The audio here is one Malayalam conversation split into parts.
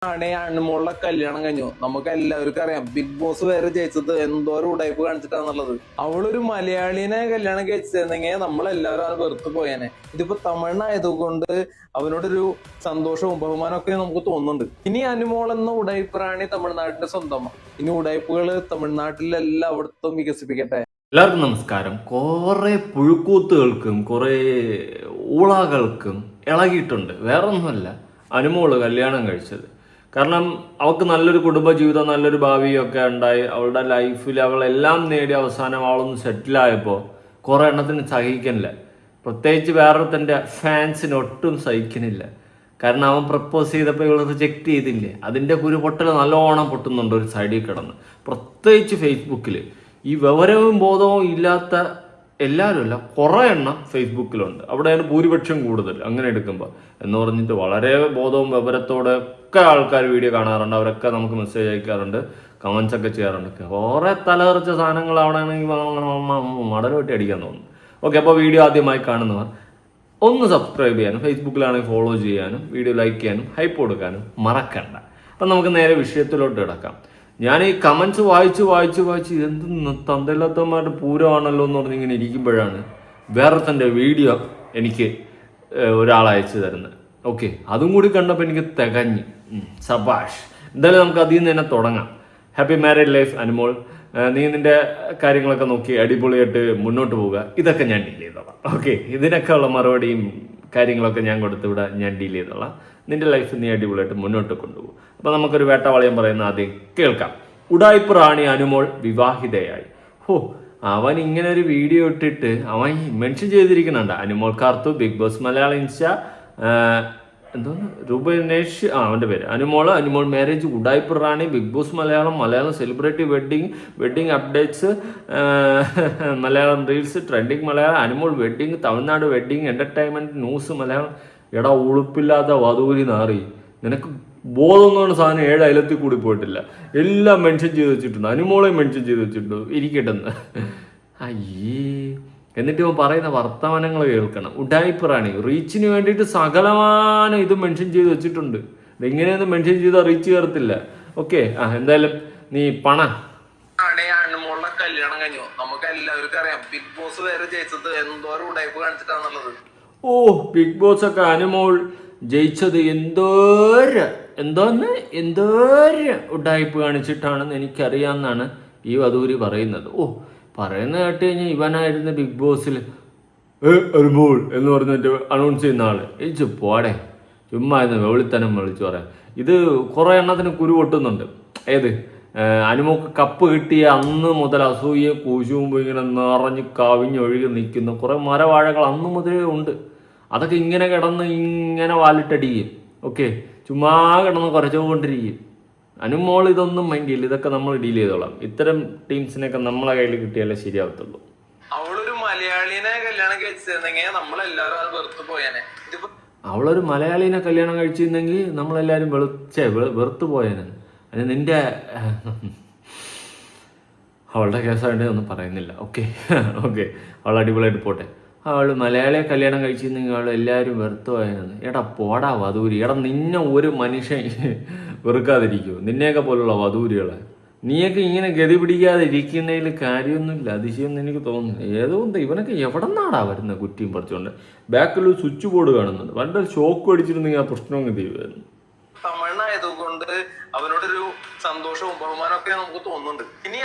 ആണേ അണ്ണുമോളുടെ കല്യാണം കഴിഞ്ഞു. നമുക്ക് എല്ലാവർക്കും അറിയാം ബിഗ് ബോസ് വരെ ജയിച്ചത് എന്തോരം ഉടായ്പ് കാണിച്ചിട്ടാന്നുള്ളത്. അവളൊരു മലയാളിനെ കല്യാണം കഴിച്ചിരുന്നെങ്കിൽ നമ്മളെല്ലാവരും അത് വെറുത്ത് പോയേനെ. ഇതിപ്പോ തമിഴ്നായതുകൊണ്ട് അവനോടൊരു സന്തോഷവും ബഹുമാനവും ഒക്കെ നമുക്ക് തോന്നുന്നുണ്ട്. ഇനി അനുമോൾ എന്ന ഉടായ്പ് റാണി തമിഴ്നാടിന്റെ സ്വന്തമാണ്. ഇനി ഉടായ്പുകള് തമിഴ്നാട്ടിലെല്ലായിടത്തും വികസിപ്പിക്കട്ടെ. എല്ലാവർക്കും നമസ്കാരം. കുറെ പുഴുക്കൂത്തുകൾക്കും കുറെ ഊളകൾക്കും ഇളകിയിട്ടുണ്ട്. വേറൊന്നുമല്ല അനുമോള് കല്യാണം കഴിച്ചത്. കാരണം അവൾക്ക് നല്ലൊരു കുടുംബജീവിതം, നല്ലൊരു ഭാവിയൊക്കെ ഉണ്ടായി, അവളുടെ ലൈഫിൽ അവളെല്ലാം നേടി അവസാനം അവളൊന്ന് സെറ്റിലായപ്പോൾ കുറെ എണ്ണത്തിന് സഹിക്കണില്ല. പ്രത്യേകിച്ച് വേറൊരുത്തൻ്റെ ഫാൻസിന് ഒട്ടും സഹിക്കണില്ല. കാരണം അവൻ പ്രപ്പോസ് ചെയ്തപ്പോൾ ഇവൾ റിജക്റ്റ് ചെയ്തില്ലേ, അതിൻ്റെ കുരുപൊട്ടൽ നല്ലോണം പൊട്ടുന്നുണ്ട് ഒരു സൈഡിൽ കിടന്ന്. പ്രത്യേകിച്ച് ഫേസ്ബുക്കിൽ ഈ വിവരവും ബോധവും ഇല്ലാത്ത എല്ലാവരുമല്ല, കുറേ എണ്ണം ഫേസ്ബുക്കിലുണ്ട്. അവിടെയാണ് ഭൂരിപക്ഷം കൂടുതൽ അങ്ങനെ എടുക്കുമ്പോൾ. എന്ന് പറഞ്ഞിട്ട് വളരെ ബോധവും വിവരത്തോടെ ഒക്കെ ആൾക്കാർ വീഡിയോ കാണാറുണ്ട്. അവരൊക്കെ നമുക്ക് മെസ്സേജ് അയക്കാറുണ്ട്, കമൻസ് ഒക്കെ ചെയ്യാറുണ്ട്. കുറേ തലതെറിച്ച സാധനങ്ങൾ അവിടെ ആണെങ്കിൽ മടലോട്ടി അടിക്കാൻ തോന്നുന്നു. ഓക്കെ, അപ്പോൾ വീഡിയോ ആദ്യമായി കാണുന്നവർ ഒന്ന് സബ്സ്ക്രൈബ് ചെയ്യാനും ഫേസ്ബുക്കിലാണെങ്കിൽ ഫോളോ ചെയ്യാനും വീഡിയോ ലൈക്ക് ചെയ്യാനും ഹൈപ്പ് കൊടുക്കാനും മറക്കണ്ട. അപ്പം നമുക്ക് നേരെ വിഷയത്തിലോട്ട് കിടക്കാം. ഞാൻ ഈ കമൻസ് വായിച്ച് എന്ത് തന്തയില്ലാത്തമാരുടെ പൂരമാണല്ലോ എന്ന് പറഞ്ഞിങ്ങനെ ഇരിക്കുമ്പോഴാണ് വേറൊരുത്തൻ്റെ വീഡിയോ എനിക്ക് ഒരാൾ അയച്ചു തരുന്നത്. ഓക്കെ, അതും കൂടി കണ്ടപ്പോൾ എനിക്ക് തികഞ്ഞ് സബാഷ്. എന്തായാലും നമുക്ക് അതിൽ നിന്ന് തന്നെ തുടങ്ങാം. Happy married life Anumol. നീ നിന്റെ കാര്യങ്ങളൊക്കെ നോക്കി അടിപൊളിയായിട്ട് മുന്നോട്ട് പോവുക. ഇതൊക്കെ ഞാൻ ഡീൽ ചെയ്തോളാം. ഓക്കെ, ഇതിനൊക്കെ ഉള്ള മറുപടിയും കാര്യങ്ങളൊക്കെ ഞാൻ കൊടുത്തിവിടെ ഞാൻ ഡീൽ ചെയ്തോളാം. നിന്റെ ലൈഫ് നീ അടിപൊളിയായിട്ട് മുന്നോട്ട് കൊണ്ടുപോകും. അപ്പോൾ നമുക്കൊരു വേട്ടവാളയം പറയുന്ന ആദ്യം കേൾക്കാം. ഉടായ്പ് റാണി അനുമോൾ വിവാഹിതയായി. അവൻ ഇങ്ങനെ ഒരു വീഡിയോ ഇട്ടിട്ട് അവൻ മെൻഷൻ ചെയ്തിരിക്കുന്നുണ്ട്, Anumol Karthu Bigg Boss Malayalam insta എന്തോന്ന് രൂപനേഷ് അവൻ്റെ പേര് അനുമോൾ മാരേജ് ഉടായ്പ് റാണി Bigg Boss Malayalam celebrity wedding updates Malayalam reels trending Malayalam Anumol wedding Tamil Nadu wedding entertainment news Malayalam. എടാ ഉളുപ്പില്ലാത്ത വധൂരി നാറി, നിനക്ക് ബോധമൊന്നും സാധനം 7 അയലത്തിൽ കൂടി പോയിട്ടില്ല. എല്ലാം മെൻഷൻ ചെയ്ത് വെച്ചിട്ടുണ്ട്, അനുമോളെ മെൻഷൻ ചെയ്ത് വെച്ചിട്ടുണ്ട്. ഇരിക്കട്ടെന്ന് അയ്യേ. എന്നിട്ട് ഇവൻ പറയുന്ന വർത്തമാനങ്ങൾ കേൾക്കണം. ഉടായ്പ് റാണി റീച്ചിന് വേണ്ടിയിട്ട് സകലമാനം ഇത് മെൻഷൻ ചെയ്ത് വെച്ചിട്ടുണ്ട്. ഇതെങ്ങനെയൊന്നും മെൻഷൻ ചെയ്താൽ റീച്ച് കയറത്തില്ല. ഓക്കെ, എന്തായാലും നീ അണ്ണുമോളുടെ കല്യാണം കഴിഞ്ഞു. നമുക്ക് എല്ലാവർക്കും അറിയാം ബിഗ് ബോസ് വരെ ജയിച്ചത് എന്തോരം ഉടായ്പ് കാണിച്ചിട്ടാന്നുള്ളത്. ബിഗ് ബോസ് ഒക്കെ അനുമോൾ ജയിച്ചത് എന്തോന്ന് ഉഡായിപ്പ് കാണിച്ചിട്ടാണെന്ന് എനിക്കറിയാമെന്നാണ് ഈ വധൂരി പറയുന്നത്. പറയുന്ന കേട്ട് കഴിഞ്ഞാൽ ഇവനായിരുന്നു ബിഗ് ബോസിൽ അനുമോൾ എന്ന് പറഞ്ഞിട്ട് അനൗൺസ് ചെയ്യുന്ന ആള്. ഏച്ചു പോടെ, ചുമ്മാ ആയിരുന്നു വെളിത്തനം വിളിച്ചു പറയാം. ഇത് കുറേ എണ്ണത്തിന് കുരു പൊട്ടുന്നുണ്ട്. ഏത് അനുമോക്ക് കപ്പ് കിട്ടിയ അന്ന് മുതൽ അസൂയ കൂശുമ്പോ ഇങ്ങനെ നിറഞ്ഞ് കവിഞ്ഞൊഴുകി നിൽക്കുന്ന കുറേ മരവാഴകൾ അന്ന് മുതലേ ഉണ്ട്. അതൊക്കെ ഇങ്ങനെ കിടന്ന് ഇങ്ങനെ വാലിട്ടടിക്കും. ഓക്കെ, ചുമ്മാ കിടന്ന് കുറച്ചുകൊണ്ടിരിക്കും. അനുമോൾ ഇതൊന്നും മൈൻഡ് ചെയ്യില്ല. ഇതൊക്കെ നമ്മൾ ഡീൽ ചെയ്തോളാം. ഇത്തരം ടീംസിനൊക്കെ നമ്മളെ കയ്യിൽ കിട്ടിയാലേ ശരിയാവത്തുള്ളൂ. അവളൊരു മലയാളിനെ കല്യാണം കഴിച്ചിരുന്നെങ്കിൽ നമ്മളെല്ലാവരും അത് വെറുത്ത് പോയേനെ. അവളൊരു മലയാളിനെ കല്യാണം കഴിച്ചിരുന്നെങ്കിൽ നമ്മളെല്ലാവരും വെറുത്ത് പോയേനെ. അത് നിന്റെ അവളുടെ കേസായിട്ട് ഒന്നും പറയുന്നില്ല. ഓക്കെ, അവൾ അടിപൊളിയായിട്ട് പോട്ടെ. അവൾ മലയാളിയെ കല്യാണം കഴിച്ചിരുന്നെങ്കിൽ അവൾ എല്ലാവരും വെറുത്തു പോയെന്ന്. എടാ പോടാ വധൂരി. നിന്നെ ഒരു മനുഷ്യൻ വെറുക്കാതിരിക്കുമോ? നിന്നെയൊക്കെ പോലുള്ള വധൂരികളെ. നീയൊക്കെ ഇങ്ങനെ ഗതി പിടിക്കാതെ ഇരിക്കുന്നതിൽ കാര്യമൊന്നുമില്ല. അതിശയം എനിക്ക് തോന്നുന്നു. ഏതോണ്ട് ഇവനൊക്കെ എവിടെ നിന്നാടാ വരുന്നത് കുറ്റിയും പറിച്ചുകൊണ്ട്. ബാക്കിൽ ഒരു സ്വിച്ച് ബോർഡ് കാണുന്നുണ്ട്. വളരെ ഷോക്ക് അടിച്ചിരുന്നെങ്കിൽ ആ പ്രശ്നമൊക്കെ തീരുമായിരുന്നു. തമിഴ്നായതുകൊണ്ട് അവനോടൊരു സന്തോഷവും ബഹുമാനവും ഒക്കെ നമുക്ക് തോന്നുന്നുണ്ട്. ഇനി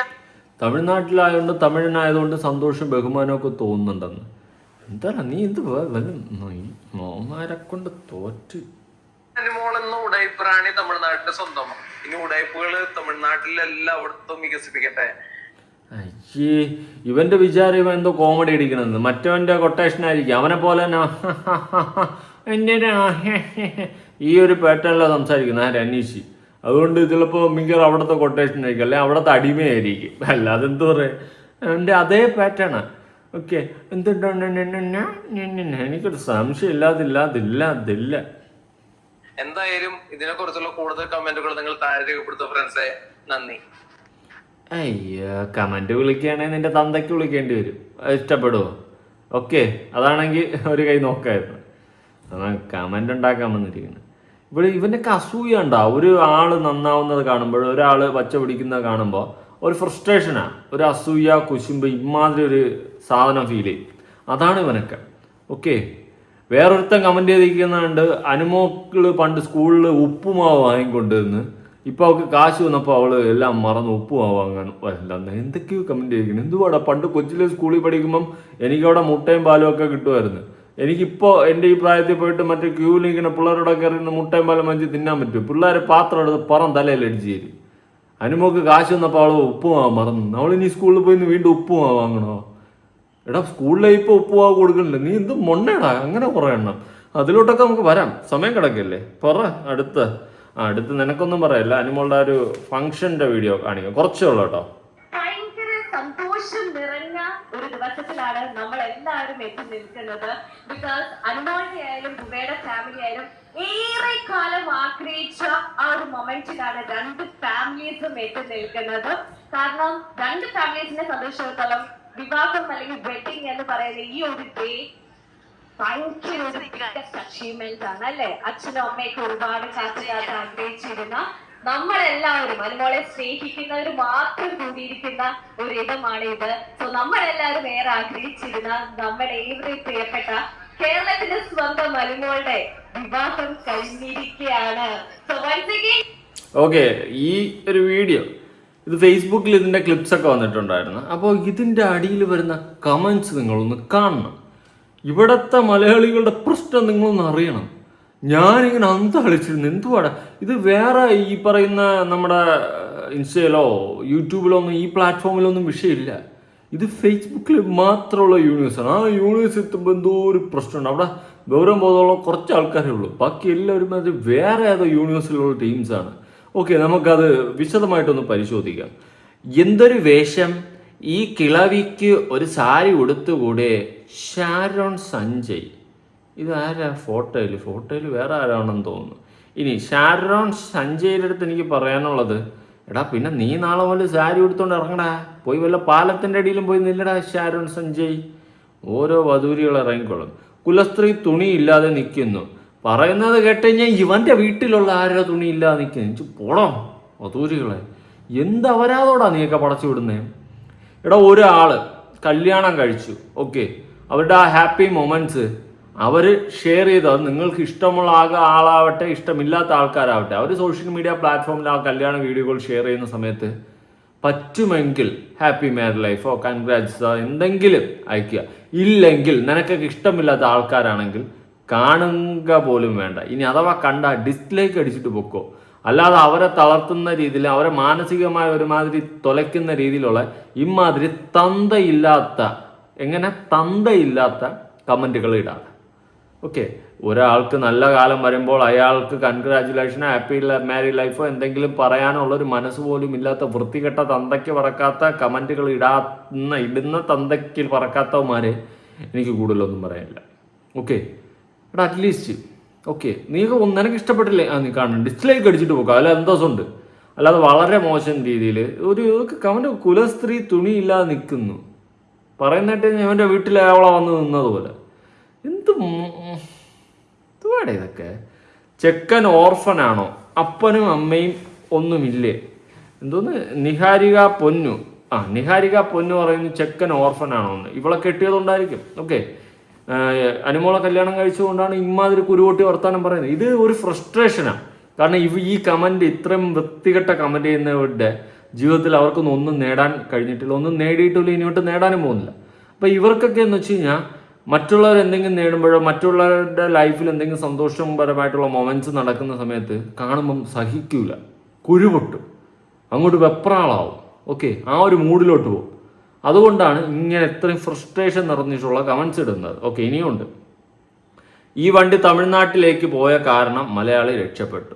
തമിഴ്നാട്ടിലായതുകൊണ്ട് തമിഴനായതുകൊണ്ട് സന്തോഷവും ബഹുമാനമൊക്കെ തോന്നുന്നുണ്ടെന്ന്. എന്താ നീ എന്ത് മോമാരെ കൊണ്ട് തോറ്റ്. അനുമോളെന്ന ഉടായ്പ് റാണി തമിഴ്നാടിന്റെ സ്വന്തമാണ്. ഇനി ഉടായ്പുകള് തമിഴ്നാട്ടിലെല്ലായിടത്തും വികസിപ്പിക്കട്ടെ. അയ്യേ, ഇവന്റെ വിചാരം ഇവൻ എന്തോ കോമഡി അടിക്കണമെന്ന്. മറ്റവന്റെ കൊട്ടേഷൻ ആയിരിക്കും. അവനെ പോലെ തന്നെ ഈ ഒരു പാറ്റേണിലാണ് സംസാരിക്കുന്നത് അനീഷ്. അതുകൊണ്ട് ചിലപ്പോൾ മിക്കവാറും അവിടുത്തെ കൊട്ടേഷൻ ആയിരിക്കും, അല്ലെങ്കിൽ അവിടുത്തെ അടിമയായിരിക്കും. അല്ലാതെ എന്ത് പറയാ, എൻ്റെ അതേ പാറ്റേണാ. ഓക്കെ, എന്തുകൊണ്ടാണ് എനിക്കൊരു സംശയം ഇല്ലാതില്ല. എന്തായാലും ഇതിനെ കുറിച്ചുള്ള കൂടുതൽ കമന്റുകൾ നിങ്ങൾ താഴെ രേഖപ്പെടുത്തുക ഫ്രണ്ട്സേ. നന്ദി. അയ്യോ, കമന്റ് വിളിക്കുകയാണെങ്കിൽ നിന്റെ തന്തയ്ക്ക് വിളിക്കേണ്ടി വരും. ഇഷ്ടപ്പെടുമോ? ഓക്കെ, അതാണെങ്കിൽ ഒരു കൈ നോക്കായിരുന്നു. കമന്റ് ഉണ്ടാക്കാൻ വന്നിരിക്കുന്നത്. ഇവനൊക്കെ അസൂയണ്ട. ഒരു ആള് നന്നാവുന്നത് കാണുമ്പോൾ, ഒരാള് പച്ച പിടിക്കുന്നത് കാണുമ്പോൾ ഒരു ഫ്രസ്ട്രേഷനാണ്, ഒരു അസൂയ, കുശുമ്പ്, ഇമാതിരി ഒരു സാധനം ഫീൽ ചെയ്യും. അതാണ് ഇവനൊക്കെ. ഓക്കെ, വേറൊരുത്തൻ കമന്റ് ചെയ്തിരിക്കുന്നുണ്ട്, അനുമോക്കള് പണ്ട് സ്കൂളിൽ ഉപ്പുമാവ് വാങ്ങിക്കൊണ്ടിരുന്ന് ഇപ്പൊ അവൾക്ക് കാശ് വന്നപ്പോൾ അവള് എല്ലാം മറന്ന് ഉപ്പുമാവ് വാങ്ങാൻ വരില്ല. എന്തൊക്കെയോ കമന്റ് ചെയ്തിരിക്കുന്നു. എന്തുവാടാ, പണ്ട് കൊച്ചിലെ സ്കൂളിൽ പഠിക്കുമ്പം എനിക്കവിടെ മുട്ടയും പാലും ഒക്കെ കിട്ടുമായിരുന്നു. എനിക്കിപ്പോൾ എൻ്റെ ഈ പ്രായത്തിൽ പോയിട്ട് മറ്റേ ക്യൂവിൽ ഇങ്ങനെ പിള്ളേരോടൊക്കെ എറിയുന്ന മുട്ടയും പാലും വാങ്ങിച്ച് തിന്നാൻ പറ്റും. പിള്ളേർ പാത്രം എടുത്ത് പറം തലയിൽ അടിച്ച് തരും. അനുമോക്ക് കാശ് വന്നപ്പോൾ അവൾ ഉപ്പുമാവ് മറന്നു. അവളിനി സ്കൂളിൽ പോയി വീണ്ടും ഉപ്പുമാവ് വാങ്ങണോ? എടാ, സ്കൂളിലെ ഇപ്പോൾ ഉപ്പുമാവ് കൊടുക്കണില്ല, നീ എന്ത് മൊണ്ണേടാ? അങ്ങനെ കുറേ എണ്ണം. അതിലോട്ടൊക്കെ നമുക്ക് വരാം, സമയം കിടക്കല്ലേ. അടുത്ത് നിനക്കൊന്നും പറയല്ല, അനുമോളുടെ ഒരു ഫംഗ്ഷന്റെ വീഡിയോ കാണിക്കാം, കുറച്ചേ ഉള്ളൂ കേട്ടോ. ഭയങ്കര സന്തോഷം നിറഞ്ഞ ഒരു ദിവസത്തിലാണ് നമ്മൾ എല്ലാവരും എത്തി നിൽക്കുന്നത്. ബിക്കോസ് അനുമോളുടെ ആയാലും ദുബൈയുടെ ഫാമിലി ആയാലും ഏറെ കാലം ആഗ്രഹിച്ച ആ ഒരു മൊമെന്റിലാണ് രണ്ട് ഫാമിലീസും എത്തി നിൽക്കുന്നത്. കാരണം രണ്ട് ഫാമിലീസിനെ സംബന്ധിച്ചിടത്തോളം വിവാഹം അല്ലെങ്കിൽ വെഡിങ് എന്ന് പറയുന്ന ഈ ഒരു ഡേ ഭയങ്കര ഒരു ബിഗ്ഗസ്റ്റ് അച്ചീവ്മെന്റ് ആണ് അല്ലെ. അച്ഛനും അമ്മയൊക്കെ ഒരുപാട് കാത്തിയായിട്ട് ആഗ്രഹിച്ചിരുന്ന, നമ്മളെല്ലാവരും അനുമോളെ സ്നേഹിക്കുന്നവർ മാത്രം കൂടിയിരിക്കുന്ന ഒരു ഇടമാണ് ഇത്. സോ നമ്മളെല്ലാവരും ഏറെ ആഗ്രഹിച്ചിരുന്ന നമ്മുടെ ഏവരെയും പ്രിയപ്പെട്ട കേരളത്തിന്റെ സ്വന്തം അനുമോളുടെ വിവാഹം കഴിഞ്ഞിരിക്കുകയാണ്. സോ വൺസ് അഗൈൻ ഓക്കെ, ഈ ഒരു വീഡിയോ ഇത് ഫേസ്ബുക്കിൽ ഇതിന്റെ ക്ലിപ്സ് ഒക്കെ വന്നിട്ടുണ്ടായിരുന്നു. അപ്പോൾ ഇതിന്റെ അടിയിൽ വരുന്ന കമന്റ്സ് നിങ്ങളൊന്ന് കാണണം. ഇവിടത്തെ മലയാളികളുടെ പ്രശ്നം നിങ്ങളൊന്ന് അറിയണം. ഞാനിങ്ങനെ അന്തളിച്ചിരുന്നു, എന്തുവാടാ ഇത്? വേറെ ഈ പറയുന്ന നമ്മുടെ ഇൻസ്റ്റയിലോ യൂട്യൂബിലോ ഒന്നും, ഈ പ്ലാറ്റ്ഫോമിലൊന്നും വിഷയമില്ല. ഇത് ഫേസ്ബുക്കിൽ മാത്രമുള്ള യൂണിവേഴ്സാണ്. ആ യൂണിവേഴ്സ് എത്തുമ്പോൾ എന്തോ ഒരു പ്രശ്നമുണ്ട്. അവിടെ ഗൗരവം ബോധമുള്ള കുറച്ച് ആൾക്കാരേ ഉള്ളൂ, ബാക്കി എല്ലാവരും അത് വേറെ ഏതോ യൂണിവേഴ്സിലുള്ള ടീംസാണ്. ഓക്കെ, നമുക്കത് വിശദമായിട്ടൊന്ന് പരിശോധിക്കാം. എന്തൊരു വേഷം! ഈ കിളവിക്ക് ഒരു സാരി ഉടുത്തുകൂടെ? ഷാരോൺ സഞ്ജയ്, ഇതാരാ ഫോട്ടോയിൽ വേറെ ആരാണെന്ന് തോന്നുന്നു. ഇനി ഷാരോൺ സഞ്ജയുടെ അടുത്ത് എനിക്ക് പറയാനുള്ളത്, എടാ പിന്നെ നീ നാളെ മുതൽ സാരി ഉടുത്തോണ്ട് ഇറങ്ങടാ, പോയി വല്ല പാലത്തിൻ്റെ അടിയിലും പോയി നില്ലടാ ഷാരോൺ സഞ്ജയ്. ഓരോ വധൂരികൾ ഇറങ്ങിക്കോളും. കുലസ്ത്രീ തുണി ഇല്ലാതെ നിൽക്കുന്നു പറയുന്നത് കേട്ടുകഴിഞ്ഞാൽ ഇവന്റെ വീട്ടിലുള്ള ആരോ തുണി ഇല്ലാതെ നിൽക്കുന്നു. പോടോ വധൂരികളെ, എന്തവരാതോടാ നീയൊക്കെ പടച്ചു വിടുന്നേ? എടാ, ഒരാള് കല്യാണം കഴിച്ചു, ഓക്കെ, അവരുടെ ആ ഹാപ്പി മൊമെന്റ്സ് അവർ ഷെയർ ചെയ്ത്, അത് നിങ്ങൾക്ക് ഇഷ്ടമുള്ള ആളാവട്ടെ ഇഷ്ടമില്ലാത്ത ആൾക്കാരാവട്ടെ, അവർ സോഷ്യൽ മീഡിയ പ്ലാറ്റ്ഫോമിൽ ആ കല്യാണ വീഡിയോകൾ ഷെയർ ചെയ്യുന്ന സമയത്ത് പറ്റുമെങ്കിൽ ഹാപ്പി മാരീഡ് ലൈഫോ കൺഗ്രാറ്റ്സോ എന്തെങ്കിലും അയക്കുക. ഇല്ലെങ്കിൽ നിനക്കൊക്കെ ഇഷ്ടമില്ലാത്ത ആൾക്കാരാണെങ്കിൽ കാണുക പോലും വേണ്ട. ഇനി അഥവാ കണ്ട ഡിസ്ലൈക്ക് അടിച്ചിട്ട് പൊക്കോ. അല്ലാതെ അവരെ തളർത്തുന്ന രീതിയിൽ, അവരെ മാനസികമായ ഒരുമാതിരി തുലയ്ക്കുന്ന രീതിയിലുള്ള ഇമാതിരി തന്തയില്ലാത്ത കമൻറ്റുകൾ ഇടാതെ. ഓക്കെ, ഒരാൾക്ക് നല്ല കാലം വരുമ്പോൾ അയാൾക്ക് കൺഗ്രാജുലേഷൻ, ഹാപ്പി മാരീഡ് ലൈഫോ എന്തെങ്കിലും പറയാനുള്ളൊരു മനസ്സ് പോലും ഇല്ലാത്ത വൃത്തികെട്ട തന്തയ്ക്ക് പറക്കാത്ത കമൻറ്റുകൾ ഇടുന്ന തന്തയ്ക്ക് പറക്കാത്തവന്മാരെ എനിക്ക് കൂടുതലൊന്നും പറയാനില്ല. ഓക്കെ എടാ, അറ്റ്ലീസ്റ്റ് ഓക്കെ നിനക്ക് ഇഷ്ടപ്പെട്ടില്ലേ, നീ കാണും ഡിസ്ലൈക്ക് അടിച്ചിട്ട് പോകാം, അല്ല എന്തോസുണ്ട്. അല്ലാതെ വളരെ മോശം രീതിയിൽ ഒരു കമന്റ്, കുലസ്ത്രീ തുണിയില്ലാതെ നിൽക്കുന്നു പറയുന്നിട്ട് അവൻ്റെ വീട്ടിൽ അവളെ വന്ന് നിന്നതുപോലെ. എന്തുവാടെ ഇതൊക്കെ? ചെക്കൻ ഓർഫനാണോ? അപ്പനും അമ്മയും ഒന്നുമില്ലേ? എന്തോന്ന് നിഹാരിക പൊന്നു പറയുന്നു ചെക്കൻ ഓർഫനാണോ എന്ന്. ഇവളെ കെട്ടിയതുകൊണ്ടായിരിക്കും. ഓക്കെ, അനുമോളെ കല്യാണം കഴിച്ചുകൊണ്ടാണ് ഇമാതിരി കുരുവോട്ടി വർത്താനം പറയുന്നത്. ഇത് ഒരു ഫ്രസ്ട്രേഷനാണ്. കാരണം ഈ കമന്റ്, ഇത്രയും വൃത്തികെട്ട കമന്റ് ചെയ്യുന്നവരുടെ ജീവിതത്തിൽ അവർക്കൊന്നും ഒന്നും നേടാൻ കഴിഞ്ഞിട്ടില്ല, ഒന്നും നേടിയിട്ടില്ല, ഇനിയോട്ട് നേടാനും പോകുന്നില്ല. അപ്പം ഇവർക്കൊക്കെ എന്ന് വെച്ച് കഴിഞ്ഞാൽ മറ്റുള്ളവർ എന്തെങ്കിലും നേടുമ്പോഴോ മറ്റുള്ളവരുടെ ലൈഫിൽ എന്തെങ്കിലും സന്തോഷപരമായിട്ടുള്ള മൊമെന്റ്സ് നടക്കുന്ന സമയത്ത് കാണുമ്പം സഹിക്കൂല, കുരുപൊട്ടും, അങ്ങോട്ട് വെപ്രാളാവും. ഓക്കെ, ആ ഒരു മൂഡിലോട്ട് പോകും. അതുകൊണ്ടാണ് ഇങ്ങനെ ഇത്രയും ഫ്രസ്ട്രേഷൻ നിറഞ്ഞിട്ടുള്ള കമന്റ്സ് ഇടുന്നത്. ഓക്കെ, ഇനിയുണ്ട്. ഈ വണ്ടി തമിഴ്നാട്ടിലേക്ക് പോയ കാരണം മലയാളി രക്ഷപ്പെട്ടു.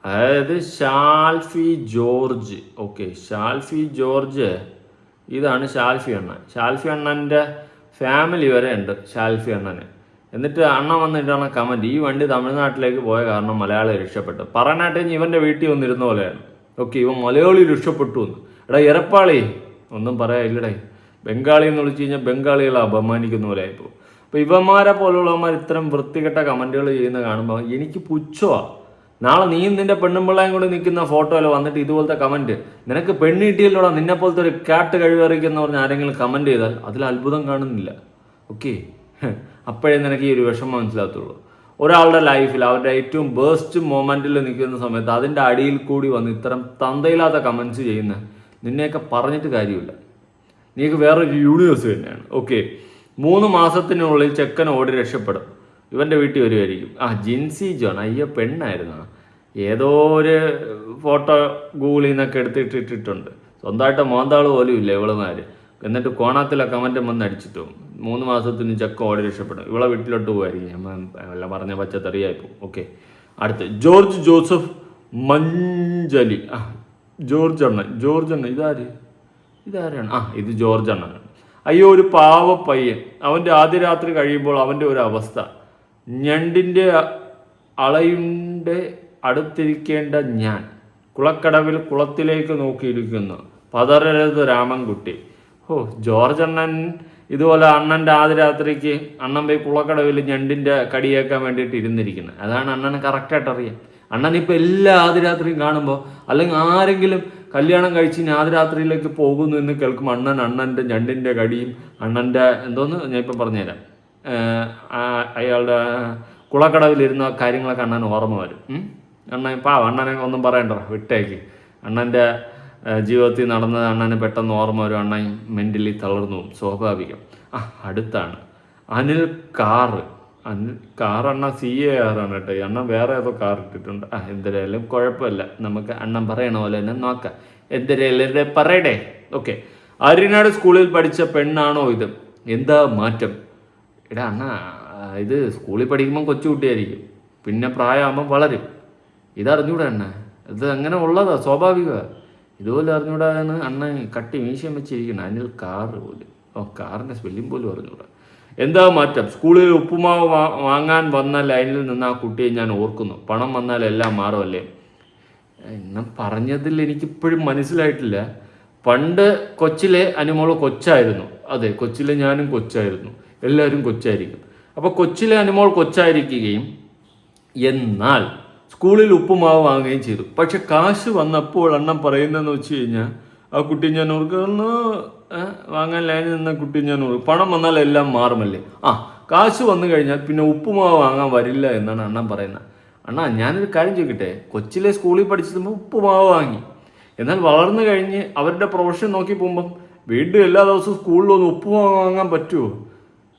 അതായത് ഷാൽഫി ജോർജ്. ഓക്കെ, ഷാൽഫി ജോർജ്, ഇതാണ് ഷാൽഫി അണ്ണൻ. ഷാൽഫി അണ്ണൻ്റെ ഫാമിലി വരെ ഉണ്ട് ഷാൽഫി അണ്ണന്. എന്നിട്ട് അണ്ണൻ വന്നിട്ടാണ് കമന്റ്, ഈ വണ്ടി തമിഴ്നാട്ടിലേക്ക് പോയ കാരണം മലയാളി രക്ഷപ്പെട്ടു. പറയാനായിട്ട് ഇവന്റെ വീട്ടിൽ വന്നിരുന്ന പോലെയാണ്. ഓക്കെ, ഇവൻ മലയാളി രക്ഷപ്പെട്ടു എന്ന്. എടാ എരപ്പാളി, ഒന്നും പറയാനില്ലടേ. ബംഗാളി എന്ന് വിളിച്ചു കഴിഞ്ഞാൽ ബംഗാളികളെ അപമാനിക്കുന്ന പോലെ ആയിപ്പോൾ. അപ്പോൾ ഇവന്മാരെ പോലുള്ളവന്മാർ ഇത്തരം വൃത്തികെട്ട കമന്റുകൾ ചെയ്യുന്ന കാണുമ്പോൾ എനിക്ക് പുച്ഛമാണ്. നാളെ നീയും നിന്റെ പെണ്ണുമ്പിള്ളയും കൂടി നിൽക്കുന്ന ഫോട്ടോയിൽ വന്നിട്ട് ഇതുപോലത്തെ കമന്റ്, നിനക്ക് പെണ്ണ് കിട്ടിയല്ലോടാ നിന്നെ പോലത്തെ ഒരു കാട്ട് കഴിവറിക്കുന്ന പറഞ്ഞ് ആരെങ്കിലും കമന്റ് ചെയ്താൽ അതിൽ അത്ഭുതം കാണുന്നില്ല. ഓക്കെ, അപ്പോഴേ നിനക്ക് ഈ ഒരു വിഷമം മനസ്സിലാകത്തുള്ളൂ. ഒരാളുടെ ലൈഫിൽ അവരുടെ ഏറ്റവും ബേസ്റ്റ് മൊമെന്റിൽ നിൽക്കുന്ന സമയത്ത് അതിൻ്റെ അടിയിൽ കൂടി വന്ന് ഇത്തരം തന്തയില്ലാത്ത കമന്റ്സ് ചെയ്യുന്ന നിന്നെയൊക്കെ പറഞ്ഞിട്ട് കാര്യമില്ല. നീക്ക് വേറൊരു യൂണിവേഴ്സ് തന്നെയാണ്. ഓക്കെ, 3 മാസത്തിനുള്ളിൽ ചെക്കൻ ഓടി രക്ഷപ്പെടും. ഇവൻ്റെ വീട്ടിൽ വരുമായിരിക്കും. ജിൻസി ജോൺ, അയ്യോ പെണ്ണായിരുന്നു. ഏതോ ഒരു ഫോട്ടോ ഗൂഗിളിൽ നിന്നൊക്കെ എടുത്തിട്ടിട്ടുണ്ട്. സ്വന്തമായിട്ട് മോന്താൾ പോലും ഇല്ല ഇവളുമാര്. എന്നിട്ട് കോണാത്തിലെ കമൻറ്റും വന്ന് അടിച്ചിട്ടു 3 മാസത്തിന് ചെക്കൻ ഓടി രക്ഷപ്പെടും. ഇവളെ വീട്ടിലോട്ട് പോകുമായിരിക്കും. എല്ലാം പറഞ്ഞ പച്ചത്തറിയായിപ്പോൾ. ഓക്കെ, അടുത്ത് ജോർജ് ജോസഫ് മഞ്ചലി. ജോർജ് അണ്ണൻ ഇതാരാണ്? ഇത് ജോർജ് അണ്ണനാണ്. അയ്യോ, ഒരു പാവ പയ്യൻ. അവൻ്റെ ആദ്യ രാത്രി കഴിയുമ്പോൾ അവൻ്റെ ഒരു അവസ്ഥ. ഞണ്ടിൻ്റെ അളയുടെ അടുത്തിരിക്കേണ്ട ഞാൻ കുളക്കടവിൽ കുളത്തിലേക്ക് നോക്കിയിരിക്കുന്നു. പതറരുത് രാമൻകുട്ടി. ജോർജ് അണ്ണൻ ഇതുപോലെ അണ്ണൻ്റെ ആദ്യ രാത്രിക്ക് അണ്ണൻ പോയി കുളക്കടവിൽ ഞണ്ടിൻ്റെ കടിയേക്കാൻ വേണ്ടിയിട്ട് ഇരുന്നിരിക്കുന്നത്. അതാണ് അണ്ണന് കറക്റ്റായിട്ട് അറിയാം. അണ്ണൻ ഇപ്പം എല്ലാ ആദ്യ രാത്രിയും കാണുമ്പോൾ, അല്ലെങ്കിൽ ആരെങ്കിലും കല്യാണം കഴിച്ച് ആദ്യ രാത്രിയിലേക്ക് പോകുന്നു എന്ന് കേൾക്കുമ്പോൾ അണ്ണൻ്റെ ഞണ്ടിൻ്റെ കടിയും അണ്ണൻ്റെ എന്തോന്ന് ഞാൻ ഇപ്പം പറഞ്ഞുതരാം, അയാളുടെ കുളക്കടവിലിരുന്ന കാര്യങ്ങളൊക്കെ അണ്ണൻ ഓർമ്മ വരും. അണ്ണനെ ഒന്നും പറയണ്ട, വിട്ടേക്ക്. അണ്ണൻ്റെ ജീവിതത്തിൽ നടന്നത് അണ്ണന് പെട്ടെന്ന് ഓർമ്മ വരും. അണ്ണൻ മെൻ്റലി തളർന്നു പോകും, സ്വാഭാവികം. അടുത്താണ് അനിൽ കാറ്. അണ്ണൻ CAR ആണ് കേട്ടോ. അണ്ണൻ വേറെ ഏതോ കാർ ഇട്ടിട്ടുണ്ട്. എന്തിനായാലും കുഴപ്പമില്ല, നമുക്ക് അണ്ണൻ പറയണ പോലെ തന്നെ നോക്കാം. എന്തിനായാലും പറയടേ. ഓക്കെ, ആര്യനാട് സ്കൂളിൽ പഠിച്ച പെണ്ണാണോ ഇത്? എന്താ മാറ്റം? എടാ അണ്ണ, ഇത് സ്കൂളിൽ പഠിക്കുമ്പം കൊച്ചുകുട്ടിയായിരിക്കും, പിന്നെ പ്രായമാകുമ്പം വളരും. ഇതറിഞ്ഞൂടാ അണ്ണ, ഇത് അങ്ങനെ ഉള്ളതാ, സ്വാഭാവികമാണ്. ഇതുപോലെ അറിഞ്ഞൂടാണ് അണ്ണൻ കട്ടി മീശം വെച്ചിരിക്കണം. അനിൽ കാറ് പോലും. കാറിൻ്റെ സ്പെല്ലിംഗ് പോലും അറിഞ്ഞൂടാ. എന്താ മാറ്റം? സ്കൂളിൽ ഉപ്പുമാവ് വാങ്ങാൻ വന്ന ലൈനിൽ നിന്ന് ആ കുട്ടിയെ ഞാൻ ഓർക്കുന്നു. പണം വന്നാൽ എല്ലാം മാറുമല്ലേ? എന്നെ പറഞ്ഞതിൽ എനിക്കിപ്പോഴും മനസ്സിലായിട്ടില്ല. പണ്ട് കൊച്ചിലെ അനുമോള് കൊച്ചായിരുന്നു. അതെ, കൊച്ചിലെ ഞാനും കൊച്ചായിരുന്നു, എല്ലാവരും കൊച്ചായിരിക്കും. അപ്പോൾ കൊച്ചിലെ അനുമോൾ കൊച്ചായിരിക്കുകയും എന്നാൽ സ്കൂളിൽ ഉപ്പുമാവ് വാങ്ങുകയും ചെയ്തു. പക്ഷെ കാശ് വന്നപ്പോൾ അണ്ണൻ പറയുന്നതെന്ന് വെച്ച് കഴിഞ്ഞാൽ, ആ കുട്ടി ഞാൻ ഓർക്കുന്നു, വാങ്ങാൻ ലൈനിൽ നിന്ന കുട്ടി ഞാൻ ഓർക്കും, പണം വന്നാൽ എല്ലാം മാറുമല്ലേ? കാശ് വന്നു കഴിഞ്ഞാൽ പിന്നെ ഉപ്പുമാവ് വാങ്ങാൻ വരില്ല എന്നാണ് അണ്ണൻ പറയുന്നത്. അണ്ണാ, ഞാനൊരു കാര്യം ചോദിക്കട്ടെ, കൊച്ചിലെ സ്കൂളിൽ പഠിച്ചപ്പോൾ ഉപ്പുമാവ് വാങ്ങി, എന്നാൽ വളർന്നു കഴിഞ്ഞ് അവരുടെ പ്രൊഫഷൻ നോക്കി പോകുമ്പം വീണ്ടും എല്ലാ ദിവസവും സ്കൂളിലൊന്നും ഉപ്പുമാവ് വാങ്ങാൻ പറ്റുമോ?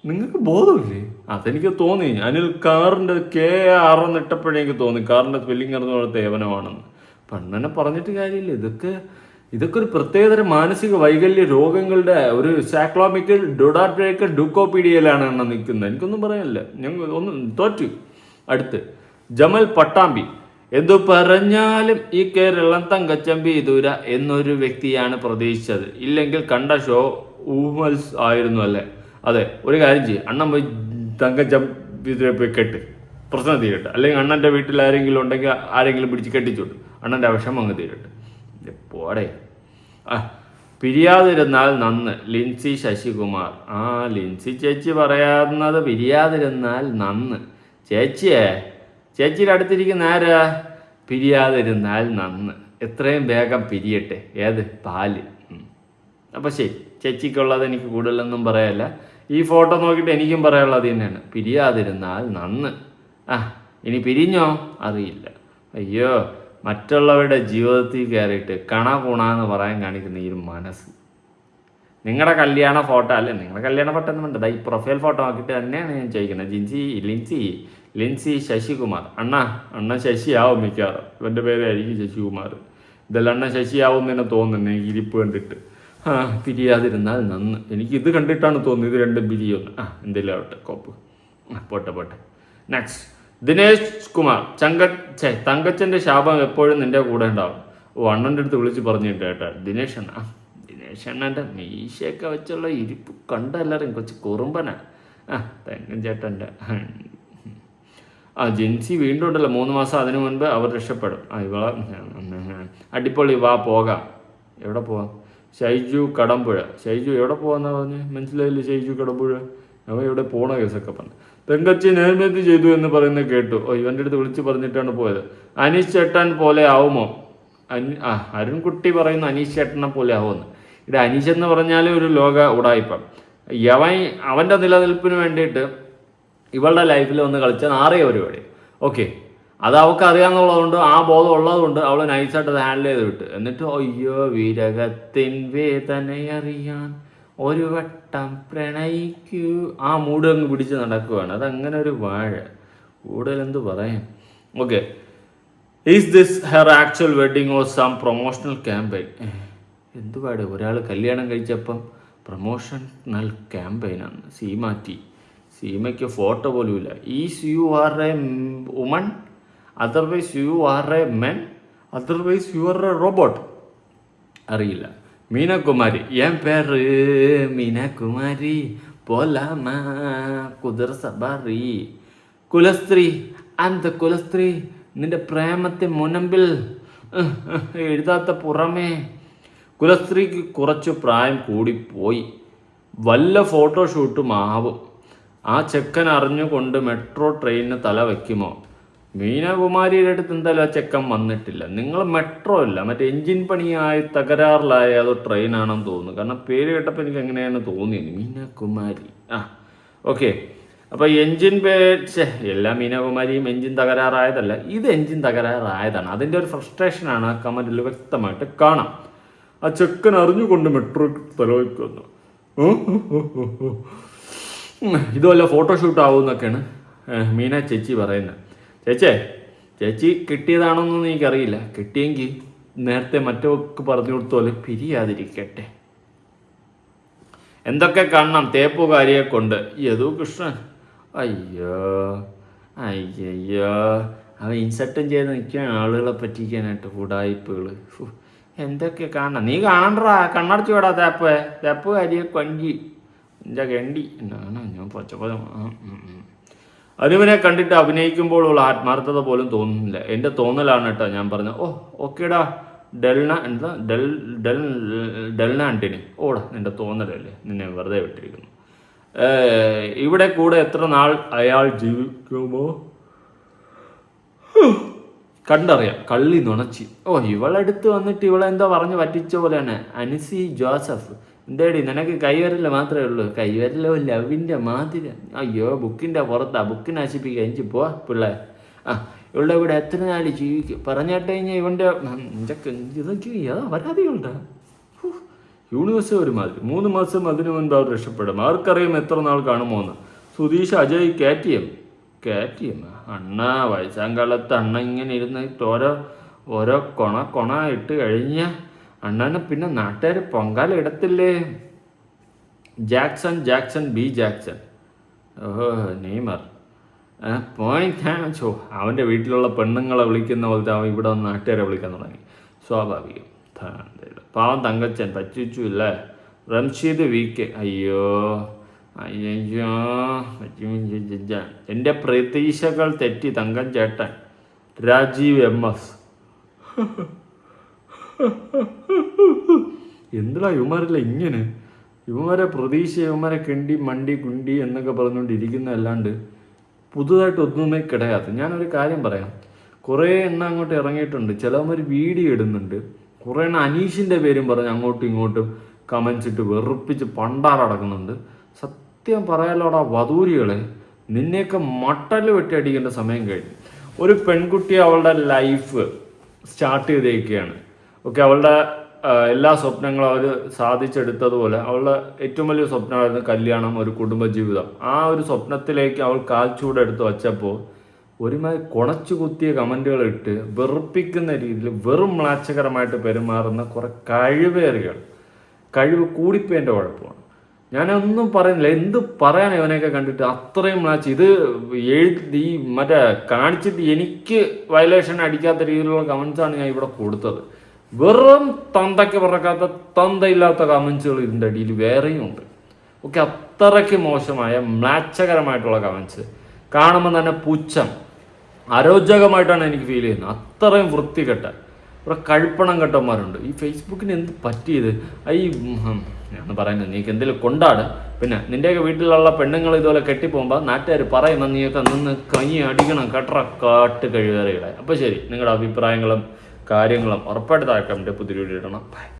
നിങ്ങൾക്ക് ബോധമില്ലേ? അതെനിക്ക് തോന്നി. അനിൽ കാറിൻ്റെ KAR എന്നിട്ടപ്പോഴേ എനിക്ക് തോന്നി കാറിൻ്റെ സ്പെല്ലിംഗ് അറിഞ്ഞ തേവനമാണെന്ന്. പണ്ണനെ പറഞ്ഞിട്ട് കാര്യമില്ല. ഇതൊക്കെ ഒരു പ്രത്യേകതരം മാനസിക വൈകല്യ രോഗങ്ങളുടെ ഒരു സൈക്ലോമിക്കൽ ഡൊഡാട്രേക്കൽ ഡുക്കോപീഡിയയിലാണ് എണ്ണ നിൽക്കുന്നത്. എനിക്കൊന്നും പറയാനില്ല, ഞങ്ങൾ ഒന്നും തോറ്റു. അടുത്ത് ജമൽ പട്ടാമ്പി. എന്തു പറഞ്ഞാലും ഈ കേരളം തങ്കച്ചമ്പി ദൂര എന്നൊരു വ്യക്തിയാണ് പ്രതീക്ഷിച്ചത്. ഇല്ലെങ്കിൽ കണ്ട ഷോ ഊമൽസ് ആയിരുന്നു അല്ലേ? അതെ, ഒരു കാര്യം ചെയ്യും, അണ്ണൻ പോയി തങ്കച്ചമ്പി പോയി കെട്ട്, പ്രശ്നം തീരട്ടെ. അല്ലെങ്കിൽ അണ്ണൻ്റെ വീട്ടിൽ ആരെങ്കിലും ഉണ്ടെങ്കിൽ ആരെങ്കിലും പിടിച്ച് കെട്ടിച്ചോട്ട്, അണ്ണൻ്റെ വിഷമം അങ്ങ് തീരട്ടെ. പോടെ. പിരിയാതിരുന്നാൽ നന്ന്. ലിൻസി ശശികുമാർ. ലിൻസി ചേച്ചി പറയാവുന്നത് പിരിയാതിരുന്നാൽ നന്ന്. ചേച്ചിയുടെ അടുത്തിരിക്കുന്ന ആരാ? പിരിയാതിരുന്നാൽ നന്ന്, എത്രയും വേഗം പിരിയട്ടെ. ഏത്? പാല്. അപ്പം ശരി, ചേച്ചിക്കുള്ളത് എനിക്ക് കൂടുതലൊന്നും പറയാനില്ല. ഈ ഫോട്ടോ നോക്കിയിട്ട് എനിക്കും പറയാനുള്ളത് തന്നെയാണ്, പിരിയാതിരുന്നാൽ നന്ന്. ഇനി പിരിഞ്ഞോ അറിയില്ല. അയ്യോ, മറ്റുള്ളവരുടെ ജീവിതത്തിൽ കയറിയിട്ട് കണകുണാന്ന് പറയാൻ കാണിക്കുന്ന ഈ ഒരു മനസ്സ്. നിങ്ങളുടെ കല്യാണ ഫോട്ടോ അല്ലേ, നിങ്ങളുടെ കല്യാണ ഫോട്ടോ ഒന്നും വേണ്ട, ഈ പ്രൊഫൈൽ ഫോട്ടോ നോക്കിയിട്ട് തന്നെയാണ് ഞാൻ ചോദിക്കുന്നത്. ലിൻസി ശശികുമാർ. അണ്ണ ശശിയാവും മിക്കവാറും, ഇവൻ്റെ പേരായിരിക്കും ശശികുമാർ. ഇതെല്ലാം അണ്ണ ശശിയാവും എന്ന് തോന്നുന്നു എനിക്ക് ഇരിപ്പ് കണ്ടിട്ട്. പിരിയാതിരുന്നാൽ നന്ന്. എനിക്ക് ഇത് കണ്ടിട്ടാണ് തോന്നുന്നത്, ഇത് രണ്ടും പിരിയൊന്ന്. എന്തെങ്കിലും ആവട്ടെ, കോപ്പ്. പോട്ടെ. നെക്സ്റ്റ് ദിനേശ് കുമാർ. തങ്കച്ചൻ്റെ ശാപം എപ്പോഴും നിന്റെ കൂടെ ഉണ്ടാവും. അണ്ണൻ്റെ അടുത്ത് വിളിച്ച് പറഞ്ഞിട്ട് കേട്ടാ. ദിനേശ് അണ്ണൻ്റെ മീശയൊക്കെ വെച്ചുള്ള ഇരിപ്പ് കണ്ട എല്ലാവരും കൊച്ചു കുറുമ്പനാ. തെങ്ങൻ ചേട്ടൻ്റെ. ജിൻസി വീണ്ടും ഉണ്ടല്ലോ, 3 മാസം അതിനു മുൻപ് അവർ രക്ഷപ്പെടും. അടിപൊളി, വാ പോകാം. എവിടെ പോവാം? ഷൈജു കടമ്പുഴ. ഷൈജു എവിടെ പോകാന്നാ പറഞ്ഞ് മനസ്സിലായില്ലേ? ഷൈജു കടമ്പുഴ അവൻ എവിടെ പോണ കേസൊക്കെ പറഞ്ഞു. തങ്കച്ചി നേർമതി ചെയ്തു എന്ന് പറയുന്നത് കേട്ടു. ഇവൻ്റെ അടുത്ത് വിളിച്ച് പറഞ്ഞിട്ടാണ് പോയത്. അനീഷ് ചേട്ടൻ പോലെ ആവുമോ? അരുൺകുട്ടി പറയുന്നു അനീഷ് ചേട്ടനെ പോലെ ആവുമെന്ന്. ഇവിടെ അനീഷ് എന്ന് പറഞ്ഞാൽ ഒരു ലോക ഉടായിപ്പം. അവൻ്റെ നിലനിൽപ്പിന് വേണ്ടിയിട്ട് ഇവളുടെ ലൈഫിൽ വന്ന് കളിച്ച നാറിയ പരിപാടി. ഓക്കെ, അത് അവൾക്ക് അറിയാമെന്നുള്ളതുകൊണ്ട്, ആ ബോധം ഉള്ളതുകൊണ്ട് അവൾ നൈസായിട്ട് അത് ഹാൻഡിൽ ചെയ്ത് വിട്ട്. എന്നിട്ട് അയ്യോ വിരകത്തിൻ വേദനയറിയാൻ ഒരു വട്ടം പ്രണയിക്കൂ, ആ മൂഡ് അങ്ങ് പിടിച്ച് നടക്കുകയാണ്. അതങ്ങനെ ഒരു വാഴ, കൂടുതൽ എന്ത് പറയാം. Okay, is this her actual wedding or some promotional campaign? എന്തുപാട്, ഒരാൾ കല്യാണം കഴിച്ചപ്പം പ്രൊമോഷണൽ ക്യാമ്പയിനാണ്. സീമയ്ക്ക് ഫോട്ടോ പോലും ഇല്ല. Is you are a woman, otherwise you are a men, otherwise you are a robot. അറിയില്ല. മീനകുമാരി, എൻ പേര് മീനകുമാരി, പോലാമ കുതിർ സബാറി. കുലസ്ത്രീ, അന്ത കുലസ്ത്രീ, നിന്റെ പ്രേമത്തെ മുനമ്പിൽ എഴുതാത്ത പുറമേ. കുലസ്ത്രീക്ക് കുറച്ച് പ്രായം കൂടിപ്പോയി, വല്ല ഫോട്ടോഷൂട്ടും ആവും. ആ ചെക്കൻ അറിഞ്ഞുകൊണ്ട് മെട്രോ ട്രെയിനിന് തല വയ്ക്കുമോ? മീനകുമാരിയുടെ അടുത്ത് എന്തായാലും ആ ചെക്കൻ വന്നിട്ടില്ല. നിങ്ങൾ മെട്രോ അല്ല, മറ്റേ എൻജിൻ പണിയായി തകരാറിലായ അതോ ട്രെയിനാണെന്ന് തോന്നുന്നു. കാരണം പേര് കേട്ടപ്പോൾ എനിക്ക് എങ്ങനെയാണ് തോന്നിയത്, മീനകുമാരി. ഓക്കെ, അപ്പോൾ എൻജിൻ എല്ലാ മീനകുമാരിയും എൻജിൻ തകരാറായതല്ല, ഇത് എൻജിൻ തകരാറായതാണ്. അതിൻ്റെ ഒരു ഫ്രസ്ട്രേഷനാണ് ആ കമൻറ്റിൽ വ്യക്തമായിട്ട് കാണാം. ആ ചെക്കൻ അറിഞ്ഞുകൊണ്ട് മെട്രോ തലവയ്ക്കുന്നു. ഇതുമല്ല ഫോട്ടോഷൂട്ട് ആവുമെന്നൊക്കെയാണ് മീന ചേച്ചി പറയുന്നത്. ചേച്ചി കിട്ടിയതാണോന്നൊന്നും എനിക്കറിയില്ല. കിട്ടിയെങ്കിൽ നേരത്തെ മറ്റവർക്ക് പറഞ്ഞു കൊടുത്തോലെ പിരിയാതിരിക്കട്ടെ. എന്തൊക്കെ കാണണം തേപ്പുകാരിയെ കൊണ്ട്. യദു കൃഷ്ണൻ, അയ്യോ അവൻ ഇൻസൾട്ടും ചെയ്ത് നിൽക്കുകയാണ് ആളുകളെ പറ്റിക്കാനായിട്ട്. ഉടായിപ്പുകൾ എന്തൊക്കെ കാണണം. നീ കാണണ്ടാ, കണ്ണടച്ചു വിടാ. തേപ്പുകാരിയെ കൊഞ്ചി എൻ്റെ കണ്ടി എന്നാണ് ഞാൻ പച്ചപ്പതം. അനുവിനെ കണ്ടിട്ട് അഭിനയിക്കുമ്പോഴുള്ള ആത്മാർത്ഥത പോലും തോന്നുന്നില്ല. എൻ്റെ തോന്നലാണ് കേട്ടോ ഞാൻ പറഞ്ഞത്. ഓക്കേടാ ഡെൽന ആന്റണി, ഓടാ, നിന്റെ തോന്നലല്ലേ, നിന്നെ വെറുതെ വിട്ടിരിക്കുന്നു. ഇവിടെ കൂടെ എത്ര നാൾ അയാൾ ജീവിക്കുമോ കണ്ടറിയാം. കള്ളി നുണച്ചി. ഇവളെടുത്ത് വന്നിട്ട് ഇവളെന്തോ പറഞ്ഞ് പറ്റിച്ച പോലെയാണ്. അനിസി ജോസഫ്, എന്തേടി നിനക്ക് കൈവരല് മാത്രമേ ഉള്ളൂ? കൈവരലോ ലവിൻ്റെ മാതിരി. അയ്യോ ബുക്കിൻ്റെ പുറത്താ, ബുക്ക് നശിപ്പിക്കുക. എനിക്ക് പോവാ പിള്ളേ. ഇവളുടെ ഇവിടെ എത്ര നാൾ ജീവിക്കും പറഞ്ഞിട്ട് കഴിഞ്ഞാൽ ഇവൻ്റെ ഇതൊക്കെ ഏതാ പരാതികളുടെ യൂണിവേഴ്സ് ഒരുമാതിരി. 3 മാസം അതിനു മുൻപ് അവർ രക്ഷപ്പെടും. ആർക്കറിയാം എത്ര നാൾ കാണുമോ എന്ന്. സുധീഷ് അജയ് KTM അണ്ണ വയസ്സാങ്കാലത്ത് അണ്ണ ഇങ്ങനെ ഇരുന്നിട്ട് ഓരോ കൊണ ഇട്ട് കഴിഞ്ഞ അണ്ണനെ പിന്നെ നാട്ടുകാർ പൊങ്കാല ഇടത്തില്ലേ. Jackson B Jackson, Neymar point. അവൻ്റെ വീട്ടിലുള്ള പെണ്ണുങ്ങളെ വിളിക്കുന്ന പോലത്തെ അവൻ ഇവിടെ വന്ന് നാട്ടുകാരെ വിളിക്കാൻ തുടങ്ങി. സ്വാഭാവികം. പാവം തങ്കച്ചൻ പറ്റിച്ചു ഇല്ലേ. റംഷീദ് VK, അയ്യോ എൻ്റെ പ്രതീക്ഷകൾ തെറ്റി തങ്കം ചേട്ടൻ. രാജീവ് MS, എന്തിനാ ഇവന്മാരല്ല ഇങ്ങനെ? ഇവന്മാരെ പ്രതീക്ഷ, ഇവന്മാരെ കിണ്ടി മണ്ടി കുണ്ടി എന്നൊക്കെ പറഞ്ഞുകൊണ്ടിരിക്കുന്നതല്ലാണ്ട് പുതുതായിട്ട് ഒന്നുമേ കിടയാത്ത. ഞാനൊരു കാര്യം പറയാം, കുറേ എണ്ണം അങ്ങോട്ട് ഇറങ്ങിയിട്ടുണ്ട്. ചിലവന്മാർ വീഡിയോ ഇടുന്നുണ്ട്, കുറേ എണ്ണം അനീഷിൻ്റെ പേരും പറഞ്ഞ് അങ്ങോട്ടും ഇങ്ങോട്ടും കമൻസ് ഇട്ട് വെറുപ്പിച്ച് പണ്ടാറടക്കുന്നുണ്ട്. സത്യം പറയാലോടാ വധൂരികളെ, നിന്നെയൊക്കെ മട്ടൽ വെട്ടി അടിക്കേണ്ട സമയം കഴിഞ്ഞു. ഒരു പെൺകുട്ടി അവളുടെ ലൈഫ് സ്റ്റാർട്ട് ചെയ്തേക്കുകയാണ്. ഓക്കെ, അവളുടെ എല്ലാ സ്വപ്നങ്ങളും അവർ സാധിച്ചെടുത്തതുപോലെ അവളുടെ ഏറ്റവും വലിയ സ്വപ്നമായിരുന്നു കല്യാണം, ഒരു കുടുംബജീവിതം. ആ ഒരു സ്വപ്നത്തിലേക്ക് അവൾ കാൽച്ചൂടെടുത്ത് വച്ചപ്പോൾ ഒരുമാതിരി കുണച്ചു കുത്തിയ കമൻറ്റുകൾ ഇട്ട് വെറുപ്പിക്കുന്ന രീതിയിൽ വെറും മ്ലാച്ഛകരമായിട്ട് പെരുമാറുന്ന കുറേ കഴിവ് കൂടിപ്പോയതിൻ്റെ കുഴപ്പമാണ്. ഞാനൊന്നും പറയുന്നില്ല, എന്ത് പറയാൻ ഇവനെയൊക്കെ കണ്ടിട്ട് അത്രയും മ്ലാച്ച്. ഇത് ഈ മറ്റേ കാണിച്ചിട്ട് എനിക്ക് വയലേഷൻ അടിക്കാത്ത രീതിയിലുള്ള കമൻസാണ് ഞാൻ ഇവിടെ കൊടുത്തത്. വെറും തന്തയ്ക്ക് പറക്കാത്ത തന്തയില്ലാത്ത കമൻസുകൾ ഇതിൻ്റെ അടിയിൽ വേറെയും ഉണ്ട്. ഓക്കെ, അത്രയ്ക്ക് മോശമായ മ്ലാച്ഛകരമായിട്ടുള്ള കമൻസ് കാണുമ്പോൾ തന്നെ പുച്ഛം, അരോചകമായിട്ടാണ് എനിക്ക് ഫീൽ ചെയ്യുന്നത്. അത്രയും വൃത്തികെട്ട കുറെ കഴുപ്പണം കെട്ടന്മാരുണ്ട്. ഈ ഫേസ്ബുക്കിന് എന്ത് പറ്റിയത്? ഞാൻ പറയുന്നത് നീക്ക് എന്തെങ്കിലും കൊണ്ടാട്. പിന്നെ നിൻ്റെയൊക്കെ വീട്ടിലുള്ള പെണ്ണുങ്ങൾ ഇതുപോലെ കെട്ടിപ്പോകുമ്പോൾ നാട്ടുകാർ പറയുന്ന നീയൊക്കെ നിന്ന് കൈ അടിക്കണം കട്ടറ കാട്ട് കഴിവേറികളെ. അപ്പോൾ ശരി, നിങ്ങളുടെ അഭിപ്രായങ്ങളും കാര്യങ്ങളും ഉറപ്പായിട്ട് താഴെ കമൻറ്റ് പുതിയ വീഡിയോ ഇടണം.